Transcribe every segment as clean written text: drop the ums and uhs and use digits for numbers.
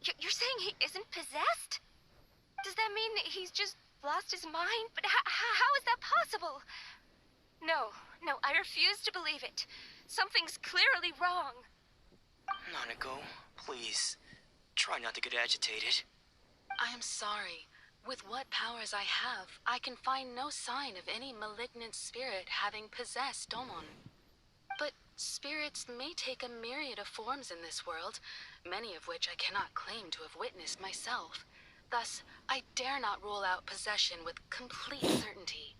You're saying he isn't possessed? Does that mean he's just lost his mind? But how is that possible? No, I refuse to believe it. Something's clearly wrong. Nanako, please, try not to get agitated. I am sorry. With what powers I have, I can find no sign of any malignant spirit having possessed Domon. But spirits may take a myriad of forms in this world, many of which I cannot claim to have witnessed myself. Thus, I dare not rule out possession with complete certainty.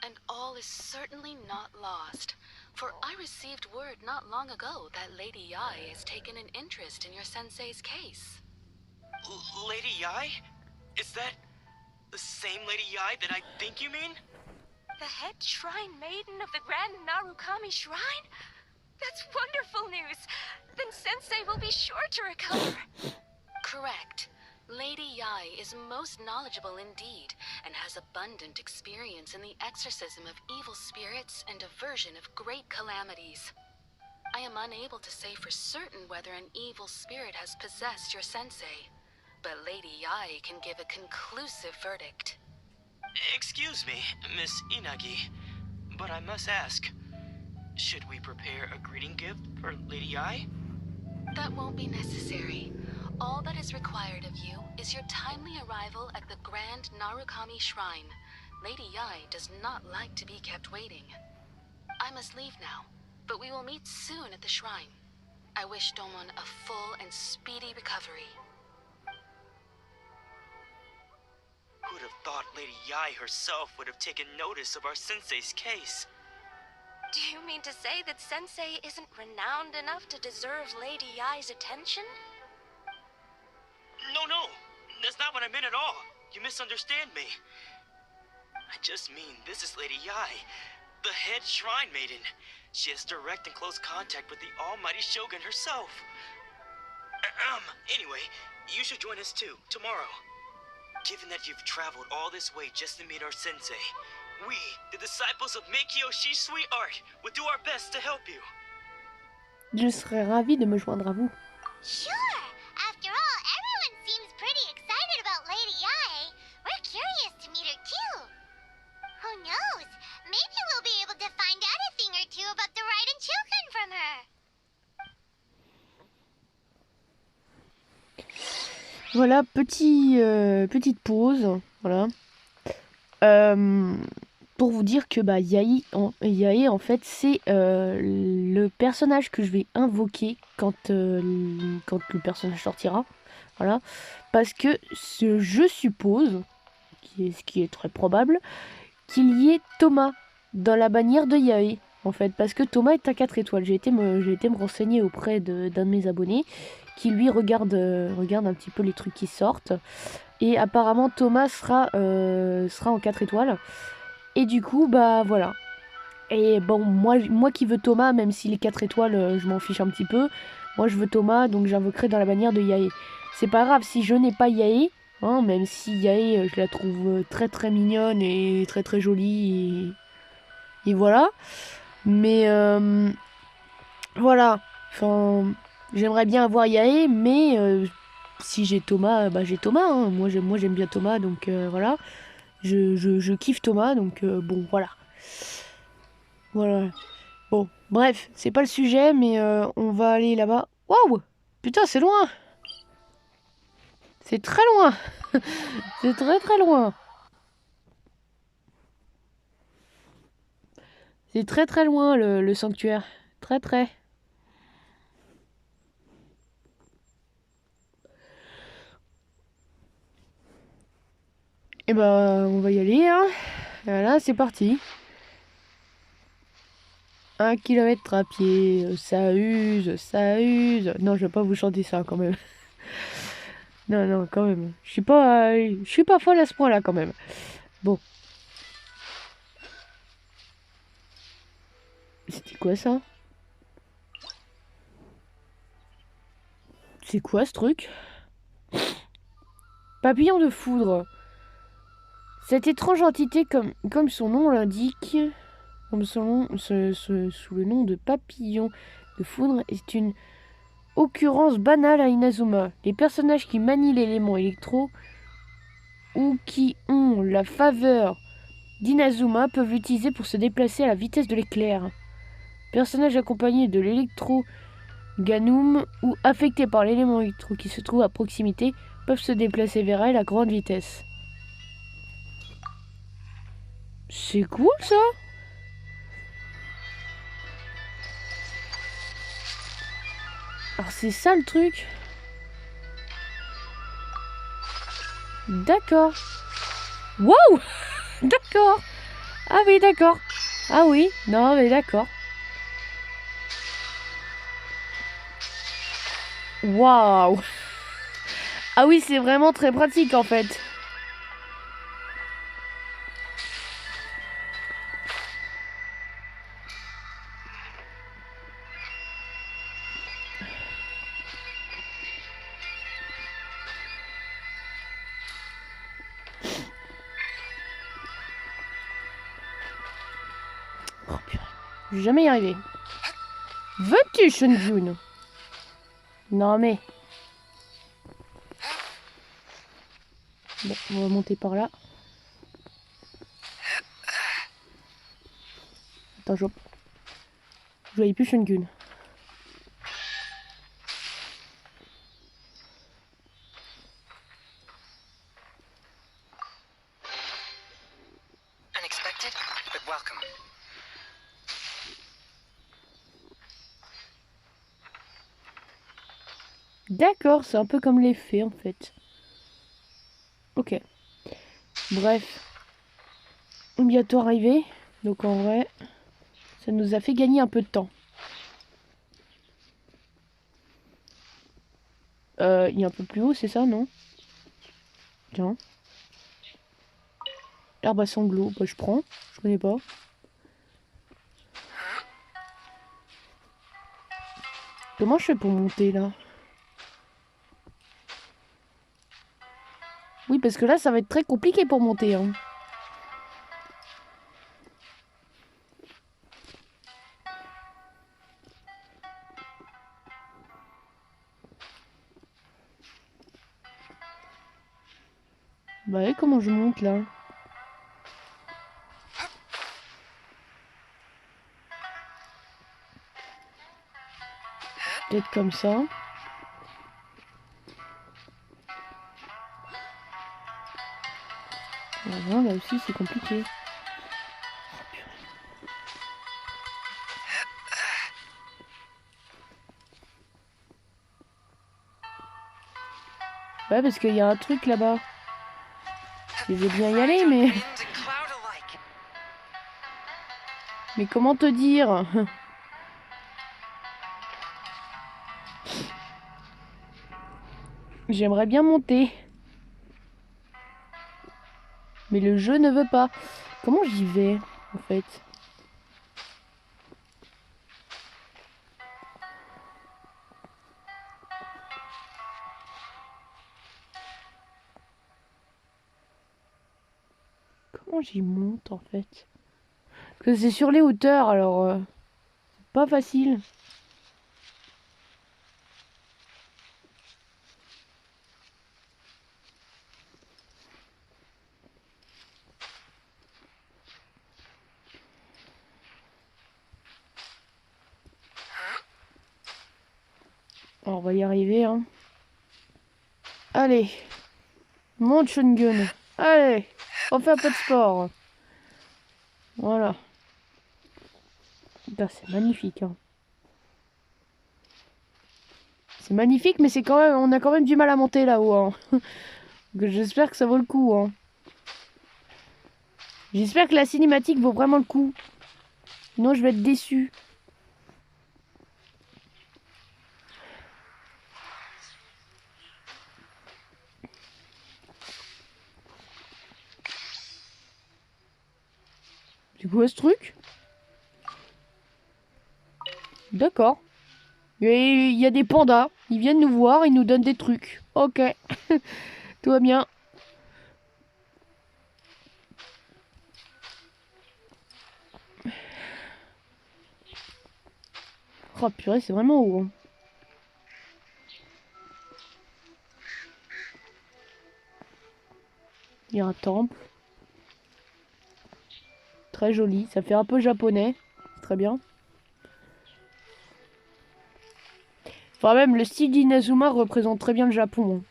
And all is certainly not lost, for I received word not long ago that Lady Yae has taken an interest in your sensei's case. Lady Yae? Is that the same Lady Yae that I think you mean? The head shrine maiden of the Grand Narukami Shrine? That's wonderful news! Then Sensei will be sure to recover! Correct. Lady Yae is most knowledgeable indeed, and has abundant experience in the exorcism of evil spirits and aversion of great calamities. I am unable to say for certain whether an evil spirit has possessed your sensei, but Lady Yae can give a conclusive verdict. Excuse me, Miss Inagi, but I must ask, should we prepare a greeting gift for Lady Yae? That won't be necessary. All that is required of you is your timely arrival at the Grand Narukami Shrine. Lady Yae does not like to be kept waiting. I must leave now, but we will meet soon at the shrine. I wish Domon a full and speedy recovery. Who would have thought Lady Yae herself would have taken notice of our sensei's case? Do you mean to say that Sensei isn't renowned enough to deserve Lady Yae's attention? No, that's not what I meant at all. You misunderstand me. I just mean this is Lady Yae, the head shrine maiden. She has direct and close contact with the almighty Shogun herself. Anyway, you should join us too, tomorrow. Given that you've traveled all this way just to meet our sensei, we, the disciples of Meikyo Shisui Art, will do our best to help you. Je serais ravie de me joindre à vous. Sure! After all, everyone seems pretty excited about Lady Yae. We're curious to meet her too. Who knows? Maybe we'll be able to find out a thing or two about the Raiden children from her. Voilà, petite pause, voilà. Pour vous dire que Yae en fait c'est le personnage que je vais invoquer quand le personnage sortira, voilà, parce que je suppose, ce qui est très probable, qu'il y ait Thomas dans la bannière de Yae, en fait, parce que Thomas est à 4 étoiles. J'ai été me renseigner auprès d'un de mes abonnés qui lui regarde un petit peu les trucs qui sortent, et apparemment Thomas sera en 4 étoiles. Et du coup, voilà. Et bon, moi qui veux Thomas, même s'il est 4 étoiles, je m'en fiche un petit peu. Moi, je veux Thomas, donc j'invoquerai dans la bannière de Yae. C'est pas grave si je n'ai pas Yae, hein, même si Yae, je la trouve très très mignonne et très très jolie. Et voilà. Mais, voilà. Enfin, j'aimerais bien avoir Yae, mais si j'ai Thomas, j'ai Thomas. Hein. Moi, j'aime bien Thomas, donc voilà. Je kiffe Thomas, donc bon, voilà. Voilà. Bon, bref, c'est pas le sujet, mais on va aller là-bas. Waouh! Putain, c'est loin! C'est très loin! C'est très très loin! C'est très très loin, le sanctuaire. Très très. Et on va y aller, hein. Voilà, c'est parti. 1 kilomètre à pied, ça use, ça use. Non, je vais pas vous chanter ça quand même. Non, quand même. Je suis pas folle à ce point-là quand même. Bon. C'était quoi ça? C'est quoi ce truc? Papillon de foudre. Cette étrange entité, comme son nom l'indique, comme son nom, sous le nom de papillon de foudre, est une Occurrence banale à Inazuma. Les personnages qui manient l'élément électro ou qui ont la faveur d'Inazuma peuvent l'utiliser pour se déplacer à la vitesse de l'éclair. Personnages accompagnés de l'électro Ganum ou affectés par l'élément électro qui se trouve à proximité peuvent se déplacer vers elle à grande vitesse. C'est cool ça. Alors c'est ça le truc. D'accord. Waouh. D'accord. Ah oui d'accord. Ah oui, non mais d'accord. Waouh. Ah oui, c'est vraiment très pratique en fait. Oh purée. Je vais jamais y arriver. Veux-tu, Shunjun? Non mais... Bon, on va monter par là. Attends, je voyais plus Shungun. Unexpected, but welcome. D'accord, c'est un peu comme les fées en fait. Ok. Bref. Bientôt arrivé. Donc en vrai, ça nous a fait gagner un peu de temps. Il est un peu plus haut, c'est ça, non? Tiens. L'arbre à sanglot, bah je prends. Je connais pas. Comment je fais pour monter là? Oui, parce que là, ça va être très compliqué pour monter. Hein. Bah et comment je monte là? Peut-être comme ça. Non, là aussi c'est compliqué. Ouais, parce qu'il y a un truc là-bas. Je veux bien y aller, mais... Mais comment te dire? J'aimerais bien monter. Mais le jeu ne veut pas. Comment j'y vais, en fait? Comment j'y monte, en fait? Parce que c'est sur les hauteurs, alors... c'est pas facile. Alors, on va y arriver, hein. Allez. Monte, Shungun. Allez. On fait un peu de sport. Voilà. Putain, c'est magnifique, hein. C'est magnifique, mais c'est quand même, on a quand même du mal à monter là-haut. Hein. J'espère que ça vaut le coup. Hein. J'espère que la cinématique vaut vraiment le coup. Sinon, je vais être déçu. C'est quoi ce truc? D'accord. Et il y a des pandas. Ils viennent nous voir, ils nous donnent des trucs. Ok. Tout va bien. Oh purée, c'est vraiment haut. Hein. y a un temple. Très joli. Ça fait un peu japonais. Très bien. Enfin même le style d'Inazuma représente très bien le Japon.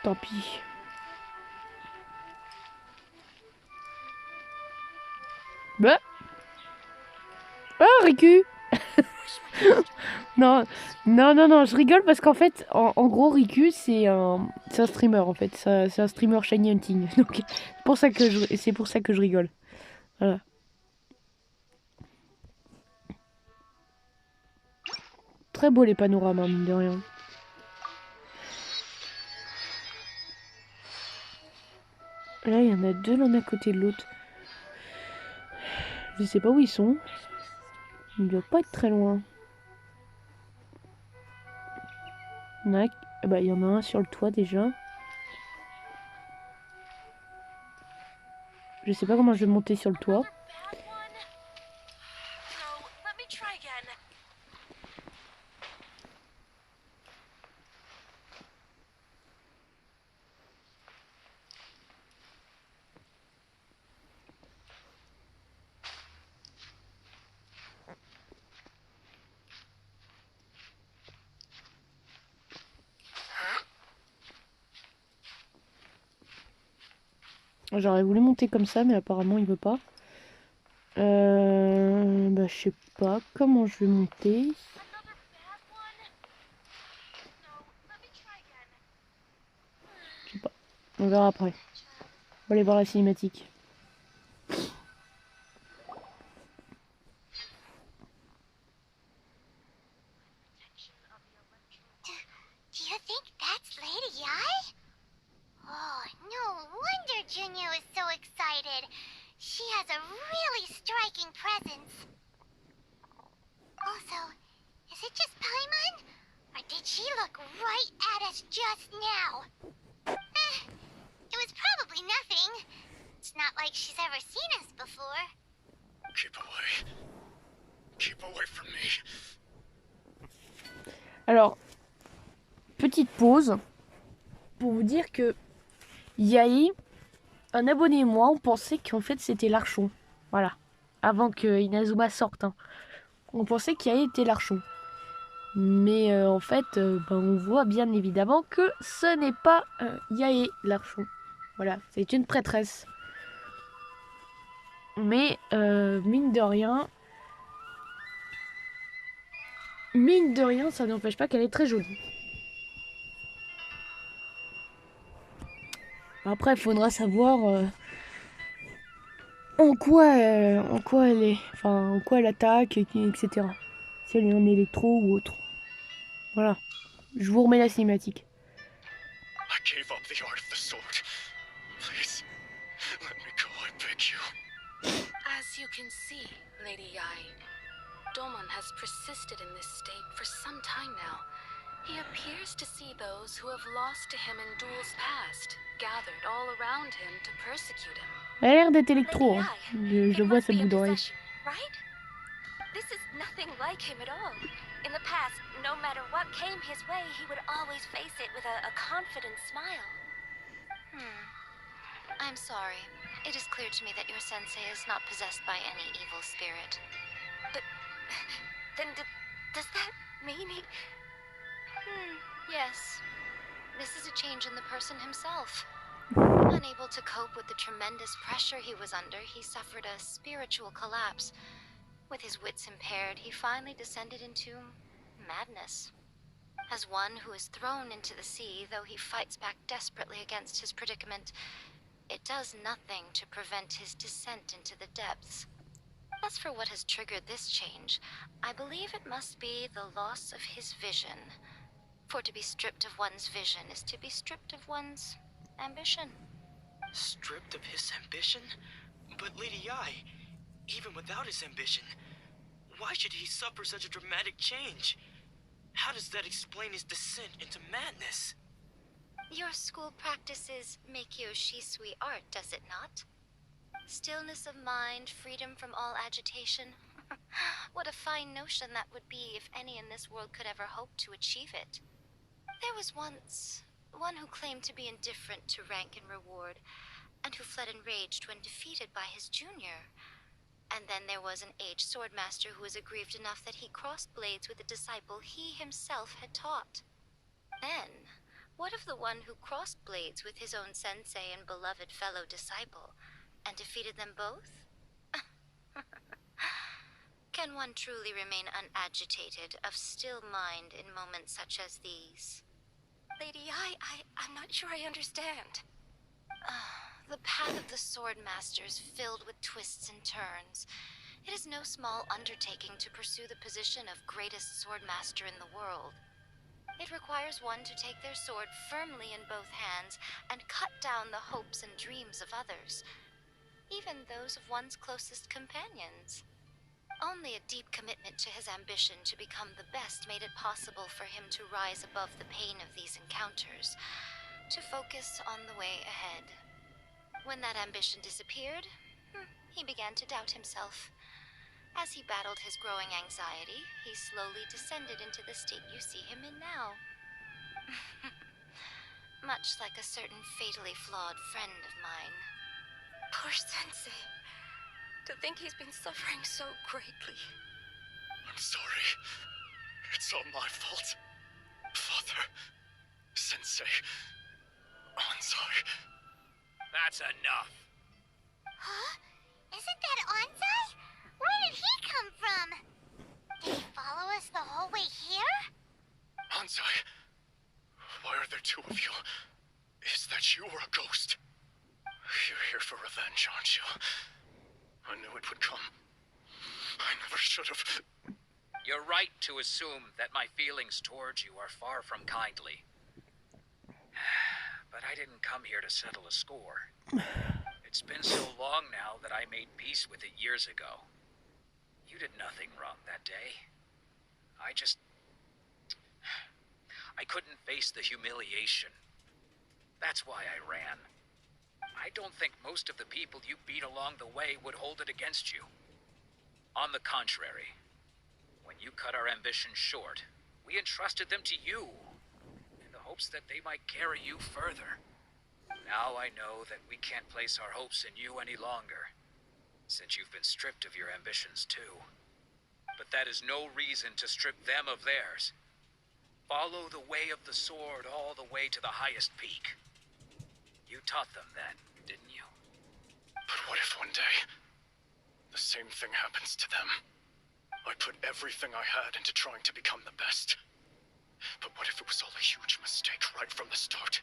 Tant pis. Bah. Ah, Riku. Non, non, je rigole parce qu'en fait, en gros, Riku, c'est un streamer, en fait. C'est un streamer shiny hunting. Donc, c'est pour ça que je rigole. Voilà. Très beau les panoramas, mine de rien. Là, il y en a deux l'un à côté de l'autre. Je sais pas où ils sont. Ils ne doivent pas être très loin. Bah, il y en a un sur le toit déjà. Je sais pas comment je vais monter sur le toit. J'aurais voulu monter comme ça, mais apparemment il veut pas. Bah je sais pas comment je vais monter. Je sais pas. On verra après. On va aller voir la cinématique. Do you think that's Lady Yai? Oh, no wonder Junyo is so excited. She has a really striking presence. Also, is it just Paimon? Or did she look right at us just now? It was probably nothing. It's not like she's ever seen us before. Keep away. Keep away from me. Alors, petite pause pour vous dire que Yai, un abonné et moi, on pensait qu'en fait c'était l'Archon. Voilà. Avant que Inazuma sorte. Hein. On pensait qu'Yai était l'Archon. Mais en fait, on voit bien évidemment que ce n'est pas Yai l'Archon. Voilà, c'est une prêtresse. Mais mine de rien, ça n'empêche pas qu'elle est très jolie. Après, il faudra savoir en quoi elle est, enfin en quoi elle attaque, etc. Si elle est en électro ou autre. Voilà. Je vous remets la cinématique. I gave up the art of the sword. Please, let me go, I beg you. As you can see, Lady Yai, Domon has persisted in this state for some time now. He appears to see those who have lost to him in duels past, gathered all around him to persecute him. Elle a l'air d'être électro. Hein. Je vois sa bout d'oreille. Right? This is nothing like him at all. In the past, no matter what came his way, he would always face it with a confident smile. I'm sorry. It is clear to me that your sensei is not possessed by any evil spirit. But then does that mean he... Yes. This is a change in the person himself. Unable to cope with the tremendous pressure he was under, he suffered a spiritual collapse. With his wits impaired, he finally descended into madness. As one who is thrown into the sea, though he fights back desperately against his predicament, it does nothing to prevent his descent into the depths. As for what has triggered this change, I believe it must be the loss of his vision. For to be stripped of one's vision is to be stripped of one's ambition. Stripped of his ambition? But Lady Yai, even without his ambition, Why should he suffer such a dramatic change? How does that explain his descent into madness? Your school practices Meikyo Shisui art, does it not? Stillness of mind, freedom from all agitation. What a fine notion that would be if any in this world could ever hope to achieve it. There was once one who claimed to be indifferent to rank and reward, and who fled enraged when defeated by his junior. And then there was an aged swordmaster who was aggrieved enough that he crossed blades with a disciple he himself had taught. Then, what of the one who crossed blades with his own sensei and beloved fellow disciple, and defeated them both? Can one truly remain unagitated, of still mind in moments such as these? Lady, I'm not sure I understand. The path of the Swordmaster is filled with twists and turns. It is no small undertaking to pursue the position of greatest Swordmaster in the world. It requires one to take their sword firmly in both hands and cut down the hopes and dreams of others, even those of one's closest companions. Only a deep commitment to his ambition to become the best made it possible for him to rise above the pain of these encounters, to focus on the way ahead. When that ambition disappeared, he began to doubt himself. As he battled his growing anxiety, he slowly descended into the state you see him in now. Much like a certain fatally flawed friend of mine. Poor Sensei. To think he's been suffering so greatly. I'm sorry. It's all my fault. Father, Sensei, Ansai. That's enough. Huh? Isn't that Ansai? Where did he come from? Did he follow us the whole way here? Ansai, why are there two of you? Is that you or a ghost? You're here for revenge, aren't you? I knew it would come. I never should have. You're right to assume that my feelings towards you are far from kindly. But I didn't come here to settle a score. It's been so long now that I made peace with it years ago. You did nothing wrong that day. I couldn't face the humiliation. That's why I ran. I don't think most of the people you beat along the way would hold it against you. On the contrary, when you cut our ambitions short, we entrusted them to you, in the hopes that they might carry you further. Now I know that we can't place our hopes in you any longer, since you've been stripped of your ambitions too. But that is no reason to strip them of theirs. Follow the way of the sword all the way to the highest peak. You taught them that, didn't you? But what if one day, the same thing happens to them? I put everything I had into trying to become the best. But what if it was all a huge mistake right from the start?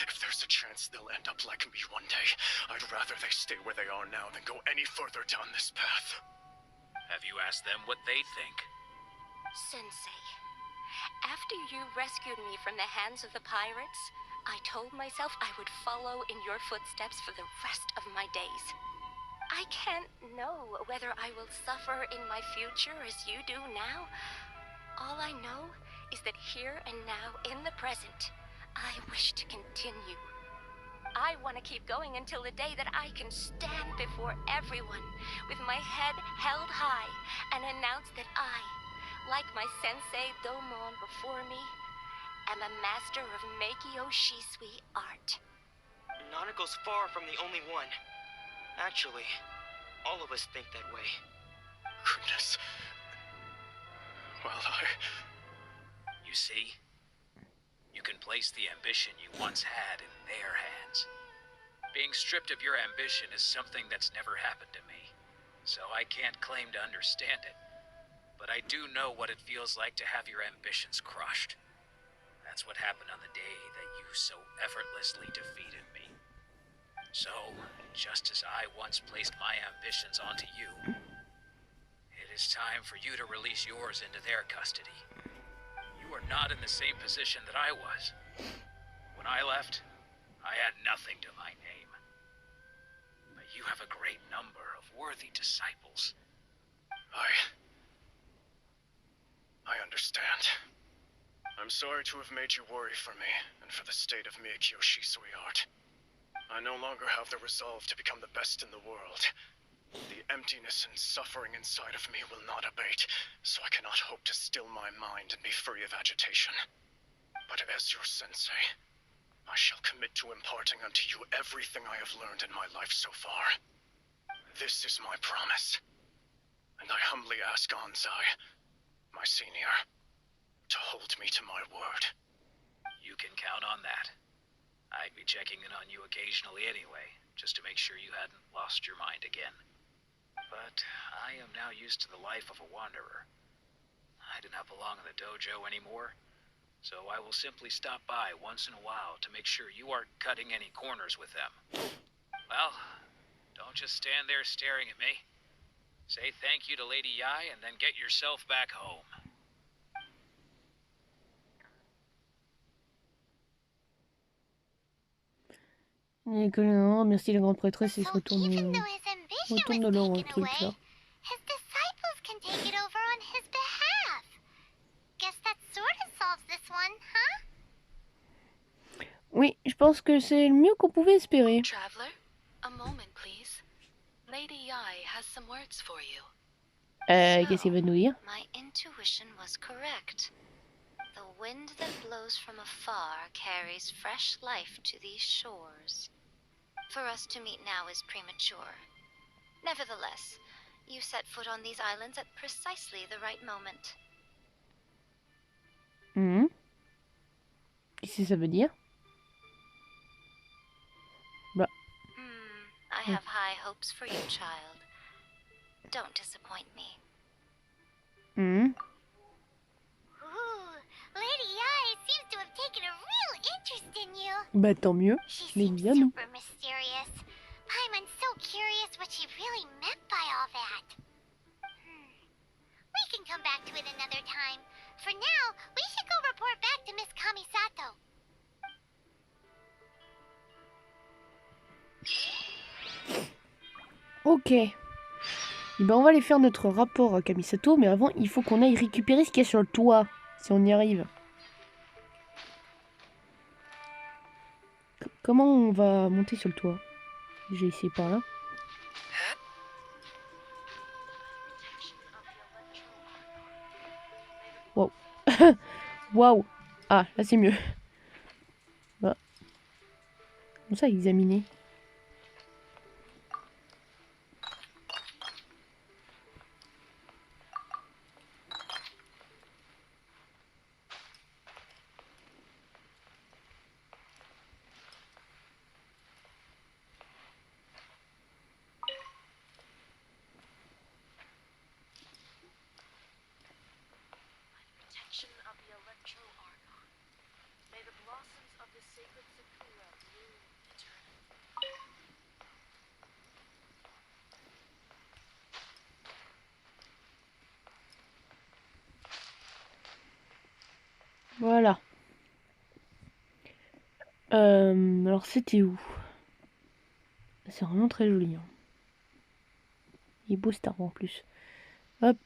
If there's a chance they'll end up like me one day, I'd rather they stay where they are now than go any further down this path. Have you asked them what they think? Sensei, after you rescued me from the hands of the pirates, I told myself I would follow in your footsteps for the rest of my days. I can't know whether I will suffer in my future as you do now. All I know is that here and now, in the present, I wish to continue. I want to keep going until the day that I can stand before everyone with my head held high and announce that I, like my sensei Domon before me, am a master of Meikyo Shisui art. Nanako's far from the only one. Actually, all of us think that way. Goodness. Well, You see? You can place the ambition you once had in their hands. Being stripped of your ambition is something that's never happened to me, so I can't claim to understand it. But I do know what it feels like to have your ambitions crushed. That's what happened on the day that you so effortlessly defeated me. So, just as I once placed my ambitions onto you, it is time for you to release yours into their custody. You are not in the same position that I was. When I left, I had nothing to my name. But you have a great number of worthy disciples. I understand. I'm sorry to have made you worry for me, and for the state of Miyakiyoshi, sweetheart. I no longer have the resolve to become the best in the world. The emptiness and suffering inside of me will not abate, so I cannot hope to still my mind and be free of agitation. But as your sensei, I shall commit to imparting unto you everything I have learned in my life so far. This is my promise. And I humbly ask Anzai, my senior, to hold me to my word. You can count on that. I'd be checking in on you occasionally anyway, just to make sure you hadn't lost your mind again. But I am now used to the life of a wanderer. I do not belong in the dojo anymore, so I will simply stop by once in a while to make sure you aren't cutting any corners with them. Well, don't just stand there staring at me. Say thank you to Lady Yai and then get yourself back home. Merci la grande prêtresse et se So retourne, even though his ambition retourne was dans leur taken truc away, là. his disciples can take it over on his behalf. Guess that sort of solves this one, huh? Oui, je pense que c'est le mieux qu'on pouvait espérer. Traveler, a moment, please. Lady Yai has some words for you. Qu'est-ce qu'il veut nous dire? My intuition was correct. The wind that blows from afar carries fresh life to these shores. For us to meet now is premature. Nevertheless, you set foot on these islands at precisely the right moment. Qu'est-ce que ça veut dire? Bah. I have high hopes for you, child. Don't disappoint me. Ooh, Lady Yai seems to have taken a real interest in you. Bah tant mieux. She Mais seems bien nous. super mysterious. Paimon's so curious what she really meant by all that. We can come back to it another time. For now, we should go report back to Miss Kamisato. Ok. Et ben on va aller faire notre rapport à Kamisato, mais avant il faut qu'on aille récupérer ce qu'il y a sur le toit, si on y arrive. Comment on va monter sur le toit? J'ai essayé par là. Wow. Waouh. Ah, là c'est mieux. Voilà. Comme ça, examiner. Voilà. Alors c'était où? C'est vraiment très joli. Hein. Il est beau cet arbre en plus. Hop.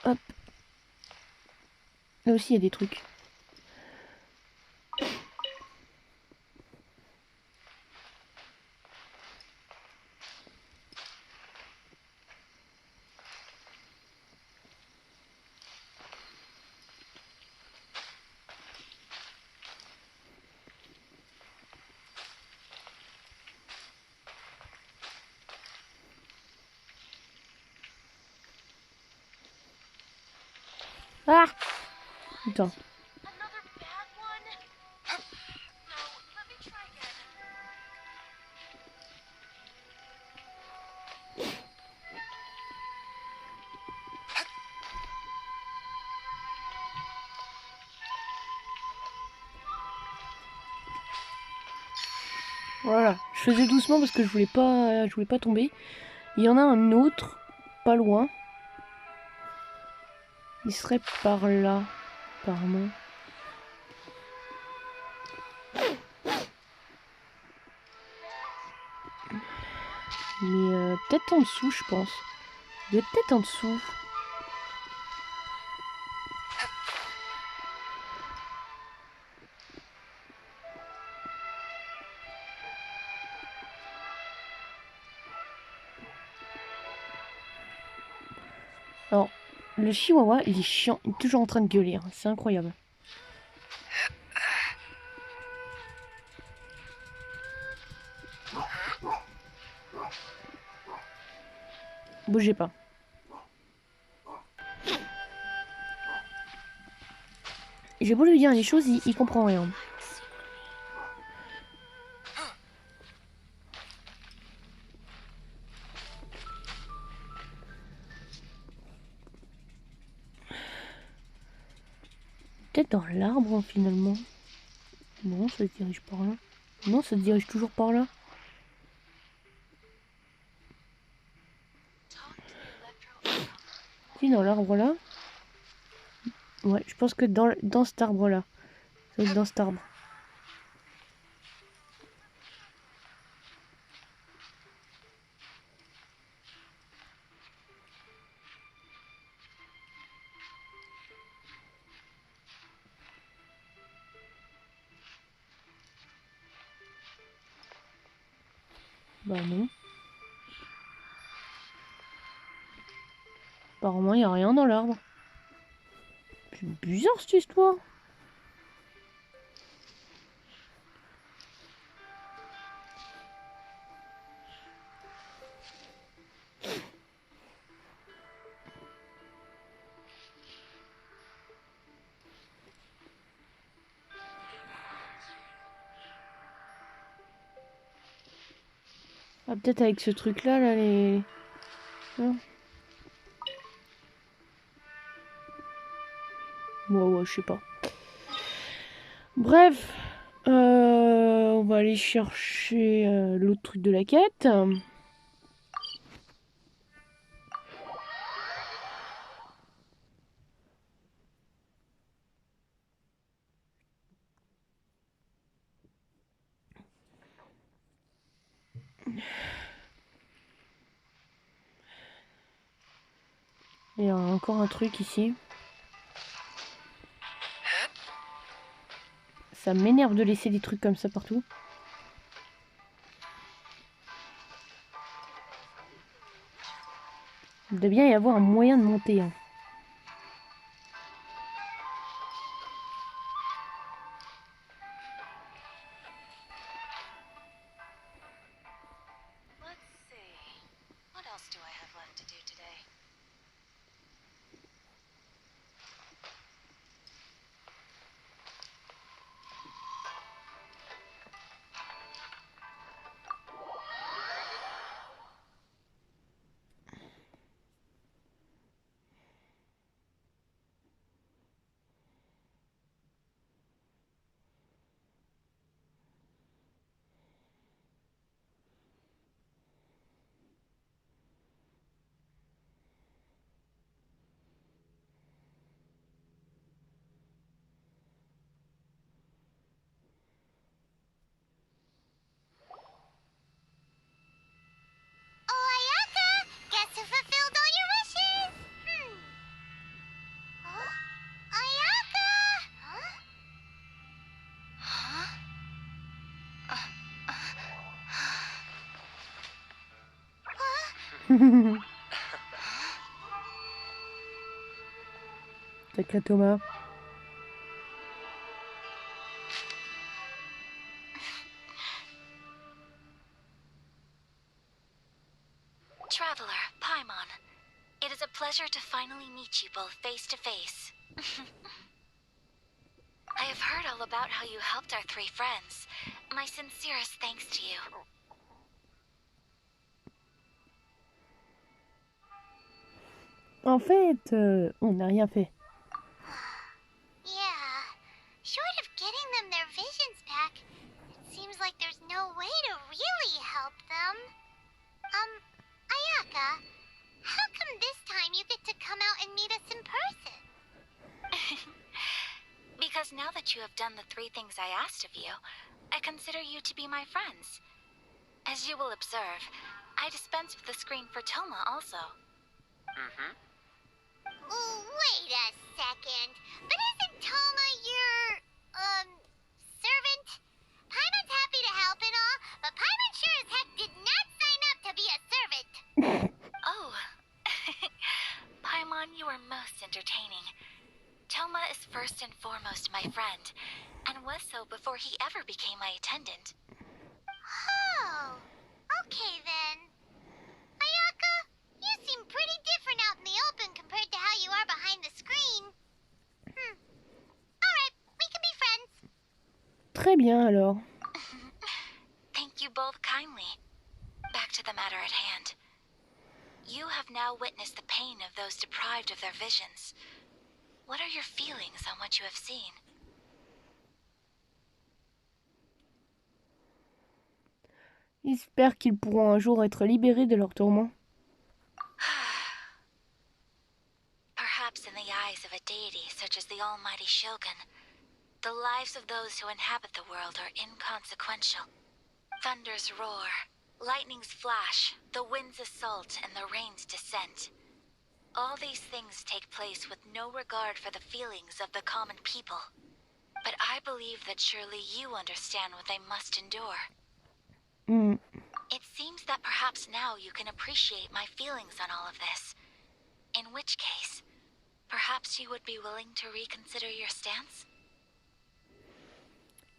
Hop. Là aussi il y a des trucs. Ah! Putain. Voilà, je faisais doucement parce que je voulais pas tomber. Il y en a un autre, pas loin. Il serait par là, apparemment. Mais peut-être en dessous, je pense. Il est peut-être en dessous. Alors, le chihuahua, il est chiant, il est toujours en train de gueuler, hein. C'est incroyable. Bougez pas. J'ai beau lui dire les choses, il comprend rien. Peut-être dans l'arbre finalement. Non, ça se dirige par là. Non, ça se dirige toujours par là. Si, dans l'arbre là. Ouais, je pense que dans cet arbre là. Ça va être dans cet arbre. Bah non. Apparemment, il n'y a rien dans l'arbre. C'est bizarre cette histoire. Ah, peut-être avec ce truc là, les... Hein. Ouais, je sais pas. Bref, on va aller chercher l'autre truc de la quête. Il y a encore un truc ici. Ça m'énerve de laisser des trucs comme ça partout. Il doit bien y avoir un moyen de monter. Hein. Oh, Ayaka! Guess who fulfilled all your wishes? Huh? Ayaka! Sacré Thomas. Traveler, Paimon. It is a pleasure to finally meet you both face to face. I have heard all about how you helped our 3 friends. My sincerest thanks to you. En fait, on n'a rien fait. Yeah. Short of getting them their visions back, it seems like there's no way to really help them. Ayaka, how come this time you get to come out and meet us in person? Because now that you have done the 3 things I asked of you, I consider you to be my friends. As you will observe, I dispense with the screen for Toma also. Wait a second. But isn't Toma your, servant? Paimon's happy to help and all, but Paimon sure as heck did not sign up to be a servant. Oh. Paimon, entertaining. Toma is first and foremost my friend, and was so before he ever became my attendant. Oh, okay then. Ayaka, you seem pretty different out in the open compared to how you are behind the screen. Alright, we can be friends. Très bien alors. Thank you both kindly. Back to the matter at hand. You have now witnessed the pain of those deprived of their visions. What are your feelings on what you have seen? J'espère qu'ils pourront un jour être libérés de leur tourment. Perhaps in the eyes of a deity such as the almighty Shogun, the lives of those who inhabit the world are inconsequential. Thunders roar, lightnings flash, the winds assault, and the rains descend. All these things take place with no regard for the feelings of the common people. But I believe that surely you understand what they must endure. It seems that perhaps now you can appreciate my feelings on all of this. In which case, perhaps you would be willing to reconsider your stance?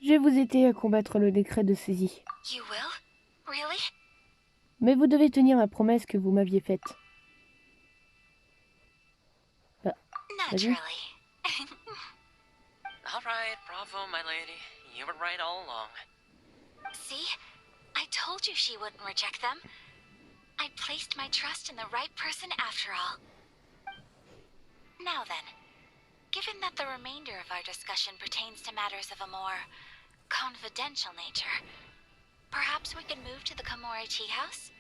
Je vais vous aider à combattre le décret de saisie. You will? Really? Mais vous devez tenir la promesse que vous m'aviez faite. Naturally. All right, bravo, my lady. You were right all along. See? I told you she wouldn't reject them. I placed my trust in the right person after all. Now then, given that the remainder of our discussion pertains to matters of a more confidential nature, perhaps we can move to the Komori Tea House?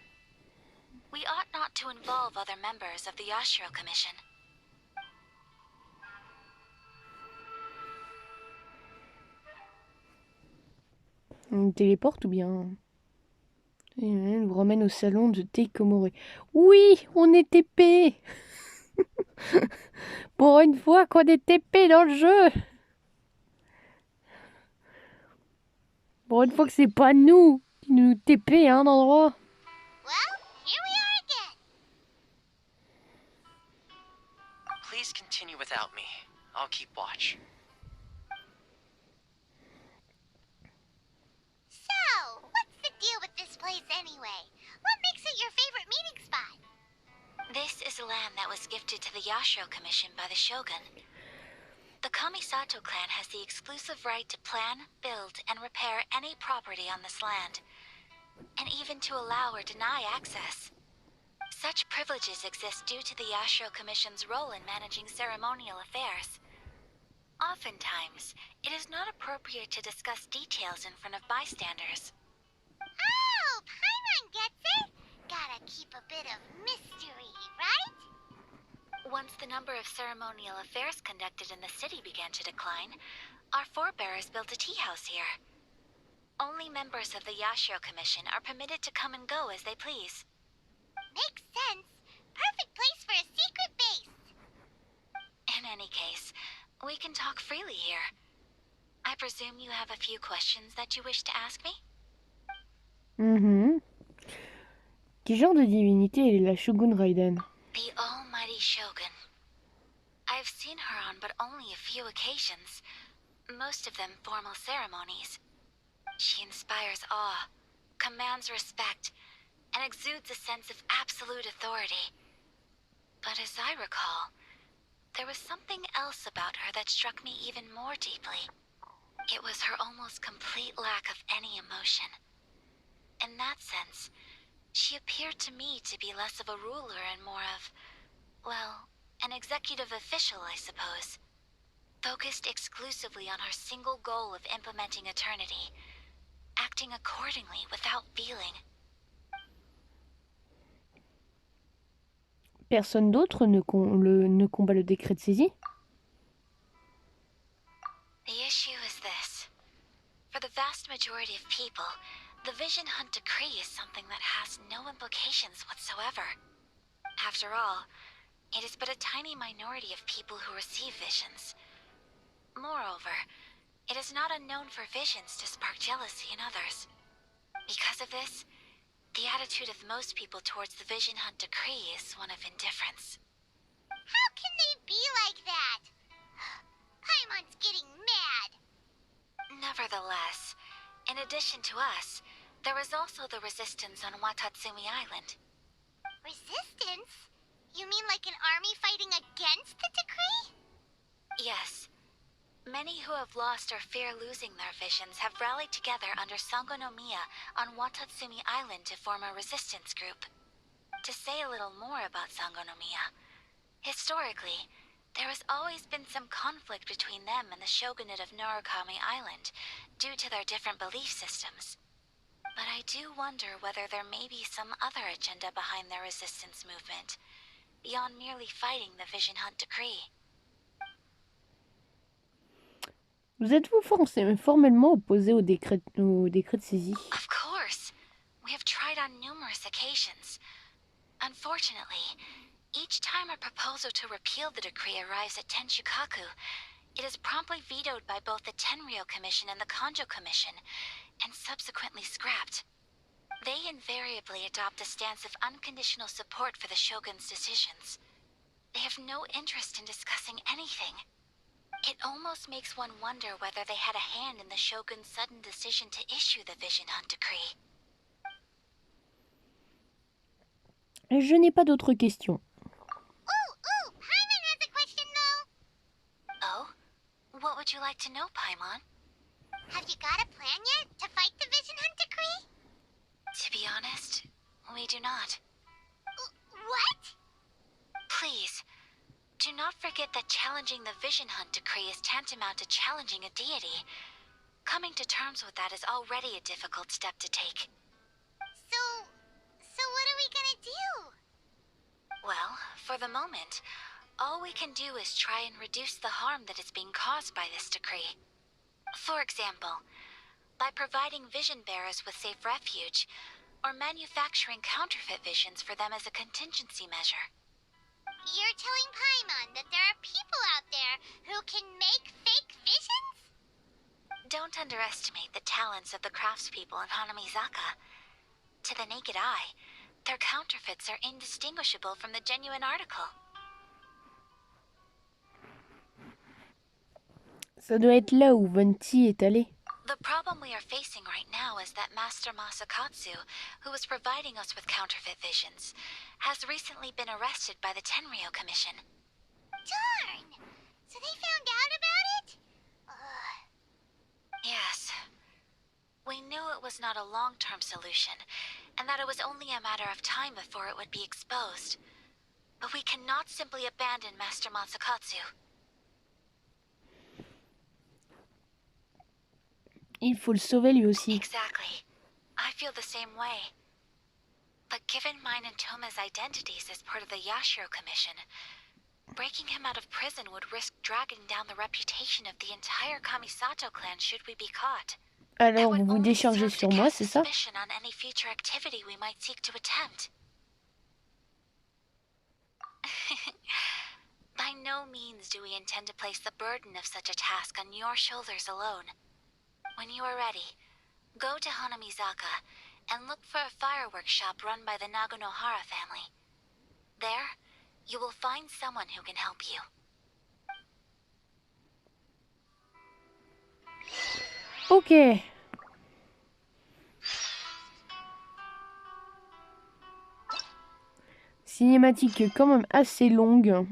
We ought not to involve other members of the Yashiro Commission. On téléporte ou bien... Elle vous ramène au salon de thé Komori. Oui, on est TP. Pour une fois qu'on est TP dans le jeu. Pour une fois que c'est pas nous qui nous TP à un endroit. Well, here we are again. Please continue without me. I'll keep watch. So, what's the deal with this place anyway? What makes it your favorite meeting spot? This is land that was gifted to the Yashiro Commission by the Shogun. The Kamisato clan has the exclusive right to plan, build, and repair any property on this land, and even to allow or deny access. Such privileges exist due to the Yashiro Commission's role in managing ceremonial affairs. Oftentimes, it is not appropriate to discuss details in front of bystanders. Oh, Paimon gets it. Gotta keep a bit of mystery, right? Once the number of ceremonial affairs conducted in the city began to decline, our forebears built a tea house here. Only members of the Yashiro Commission are permitted to come and go as they please. Makes sense. Perfect place for a secret base. In any case, we can talk freely here. I presume you have a few questions that you wish to ask me? Quel genre de divinité est la Shogun Raiden? The almighty Shogun. I've seen her on but only a few occasions, most of them formal ceremonies. She inspires awe, commands respect, and exudes a sense of absolute authority. But as I recall, there was something else about her that struck me even more deeply. It was her almost complete lack of any emotion. In that sense, she appeared to me to be less of a ruler and more of, well, an executive official, I suppose. Focused exclusively on her single goal of implementing eternity, acting accordingly without feeling. Personne d'autre ne combat le décret de saisie? The issue is this. For the vast majority of people, the vision hunt decree is something that has no implications whatsoever. After all, it is but a tiny minority of people who receive visions. Moreover, it is not unknown for visions to spark jealousy in others. Because of this, the attitude of most people towards the vision hunt decree is one of indifference. How can they be like that? Paimon's getting mad. Nevertheless, in addition to us, there is also the resistance on Watatsumi Island. Resistance? You mean like an army fighting against the decree? Yes. Many who have lost or fear losing their visions have rallied together under Sangonomiya on Watatsumi Island to form a resistance group. To say a little more about Sangonomiya, historically, there has always been some conflict between them and the shogunate of Narukami Island due to their different belief systems. But I do wonder whether there may be some other agenda behind their resistance movement, beyond merely fighting the Vision Hunt decree. Vous êtes-vous formellement opposé au décret de saisie? Of course. We have tried on numerous occasions. Unfortunately, each time a proposal to repeal the decree arrives at Tenshukaku, it is promptly vetoed by both the Tenryou Commission and the Kanjo Commission, and subsequently scrapped. They invariably adopt a stance of unconditional support for the Shogun's decisions. They have no interest in discussing anything. It almost makes one wonder whether they had a hand in the Shogun's sudden decision to issue the Vision Hunt decree. Je n'ai pas d'autres questions. Ooh, Paimon has a question though. Oh? What would you like to know, Paimon? Have you got a plan yet to fight the Vision Hunt decree? To be honest, we do not. What? Please, do not forget that challenging the Vision Hunt decree is tantamount to challenging a deity. Coming to terms with that is already a difficult step to take. So what are we gonna do? Well, for the moment, all we can do is try and reduce the harm that is being caused by this decree. For example, by providing vision bearers with safe refuge, or manufacturing counterfeit visions for them as a contingency measure. You're telling Paimon that there are people out there who can make fake visions? Don't underestimate the talents of the craftspeople in Hanamizaka. To the naked eye, their counterfeits are indistinguishable from the genuine article. Ça doit être là où Venti est allé. The problem we are facing right now is that Master Masakatsu, who was providing us with counterfeit visions, has recently been arrested by the Tenryou Commission. Darn! So they found out about it? Yes. We knew it was not a long-term solution, and that it was only a matter of time before it would be exposed. But we cannot simply abandon Master Masakatsu. Il faut le sauver lui aussi. Exactly. I feel the same way. But given mine and Toma's identities as part of the Yashiro Commission, breaking him out of prison would risk dragging down the reputation of the entire Kamisato clan should we be caught. Alors vous vous déchargez sur moi, c'est ça? On any future activity we might seek to attempt. By no means do we intend to place the burden of such a task on your shoulders alone. When you are ready, go to Hanamizaka and look for a fireworks shop run by the Naganohara family. There, you will find someone who can help you. Ok. Cinématique quand même assez longue.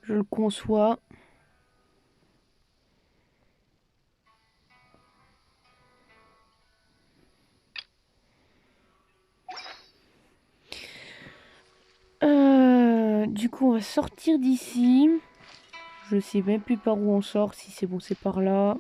Je le conçois. Du coup, on va sortir d'ici. Je sais même plus par où on sort. Si c'est bon, c'est par là.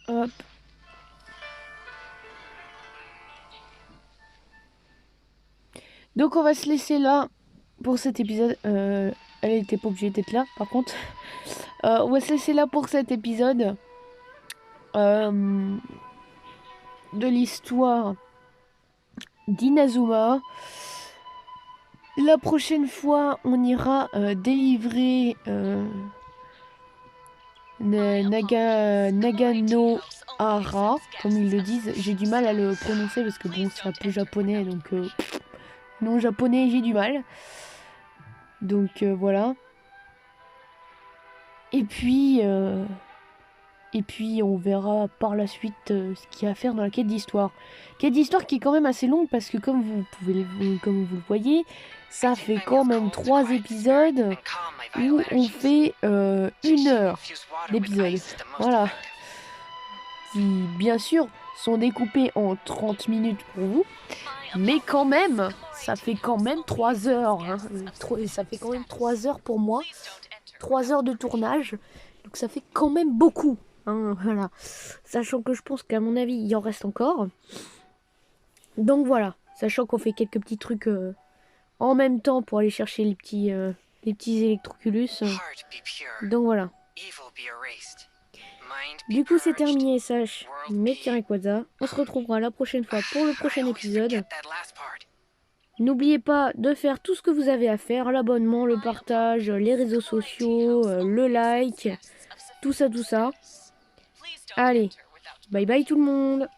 Hop. Donc on va se laisser là pour cet épisode. Elle était pas obligée d'être là par contre. On va se laisser là pour cet épisode de l'histoire d'Inazuma. La prochaine fois on ira délivrer Naganohara, comme ils le disent. J'ai du mal à le prononcer parce que bon, c'est un peu japonais, donc non japonais, j'ai du mal. Donc voilà. Et puis on verra par la suite ce qu'il y a à faire dans la quête d'histoire. Quête d'histoire qui est quand même assez longue parce que comme vous le voyez, ça fait quand même 3 épisodes où on fait 1 heure d'épisode. Voilà. Qui bien sûr sont découpés en 30 minutes pour vous. Mais quand même, ça fait quand même 3 heures. Hein. Ça fait quand même 3 heures pour moi. 3 heures de tournage. Donc ça fait quand même beaucoup. Hein, voilà. Sachant que je pense qu'à mon avis, il en reste encore. Donc voilà. Sachant qu'on fait quelques petits trucs en même temps pour aller chercher les petits électroculus. Donc voilà. Du coup, c'est terminé, sache. Mekirikwaza. On se retrouvera la prochaine fois pour le prochain épisode. N'oubliez pas de faire tout ce que vous avez à faire. L'abonnement, le partage, les réseaux sociaux, le like. Tout ça, tout ça. Allez. Bye bye tout le monde.